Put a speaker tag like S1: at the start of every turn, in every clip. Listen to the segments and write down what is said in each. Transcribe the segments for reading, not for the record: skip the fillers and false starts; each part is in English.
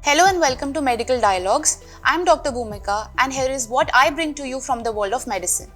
S1: Hello and welcome to Medical Dialogues. I'm Dr. Bhumika and here is what I bring to you from the world of medicine.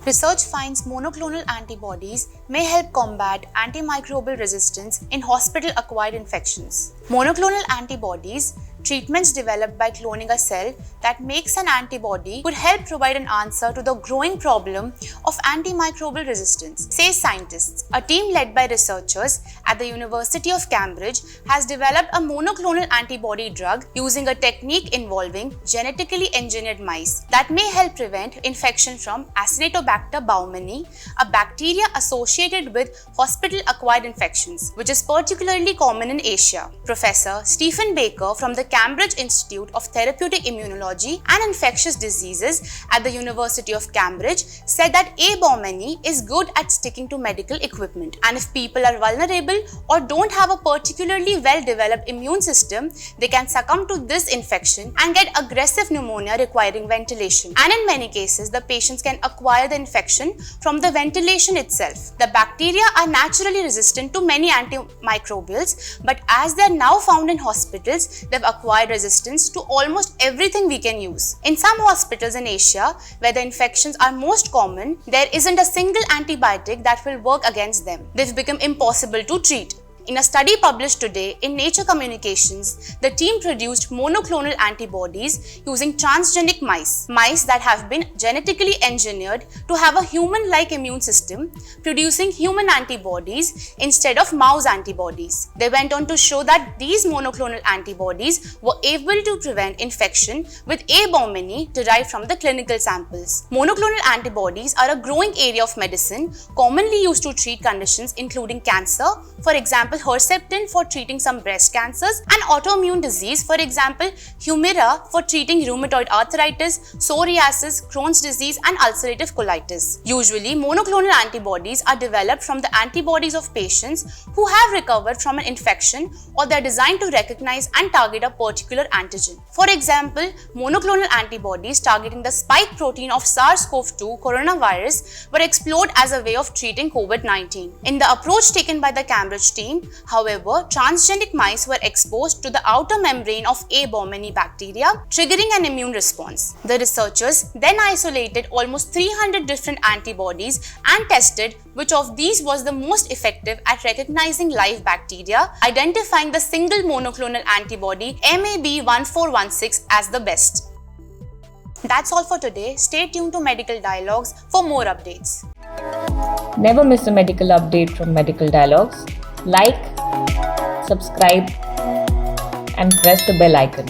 S1: Research finds monoclonal antibodies may help combat antimicrobial resistance in hospital-acquired infections. Monoclonal antibodies, treatments developed by cloning a cell that makes an antibody, could help provide an answer to the growing problem of antimicrobial resistance, say scientists. A team led by researchers at the University of Cambridge has developed a monoclonal antibody drug using a technique involving genetically engineered mice that may help prevent infection from Acinetobacter baumannii, a bacteria associated with hospital-acquired infections, which is particularly common in Asia. Professor Stephen Baker from the Cambridge Institute of Therapeutic Immunology and Infectious Diseases at the University of Cambridge said that baumannii is good at sticking to medical equipment, and if people are vulnerable or don't have a particularly well-developed immune system, they can succumb to this infection and get aggressive pneumonia requiring ventilation. And in many cases, the patients can acquire the infection from the ventilation itself. The bacteria are naturally resistant to many antimicrobials, but as they are now found in hospitals, they've acquired resistance to almost everything we can use. In some hospitals in Asia, where the infections are most common, there isn't a single antibiotic that will work against them. They've become impossible to treat. In a study published today in Nature Communications, the team produced monoclonal antibodies using transgenic mice that have been genetically engineered to have a human-like immune system, producing human antibodies instead of mouse antibodies. They went on to show that these monoclonal antibodies were able to prevent infection with baumannii derived from the clinical samples. Monoclonal antibodies are a growing area of medicine, commonly used to treat conditions including cancer, for example, Herceptin for treating some breast cancers, and autoimmune disease, for example, Humira for treating rheumatoid arthritis, psoriasis, Crohn's disease, and ulcerative colitis. Usually, monoclonal antibodies are developed from the antibodies of patients who have recovered from an infection, or they are designed to recognize and target a particular antigen. For example, monoclonal antibodies targeting the spike protein of SARS-CoV-2 coronavirus were explored as a way of treating COVID-19. In the approach taken by the Cambridge team, however, transgenic mice were exposed to the outer membrane of baumannii bacteria, triggering an immune response. The researchers then isolated almost 300 different antibodies and tested which of these was the most effective at recognizing live bacteria, identifying the single monoclonal antibody MAB1416 as the best. That's all for today. Stay tuned to Medical Dialogues for more updates.
S2: Never miss a medical update from Medical Dialogues. Like, subscribe, and press the bell icon.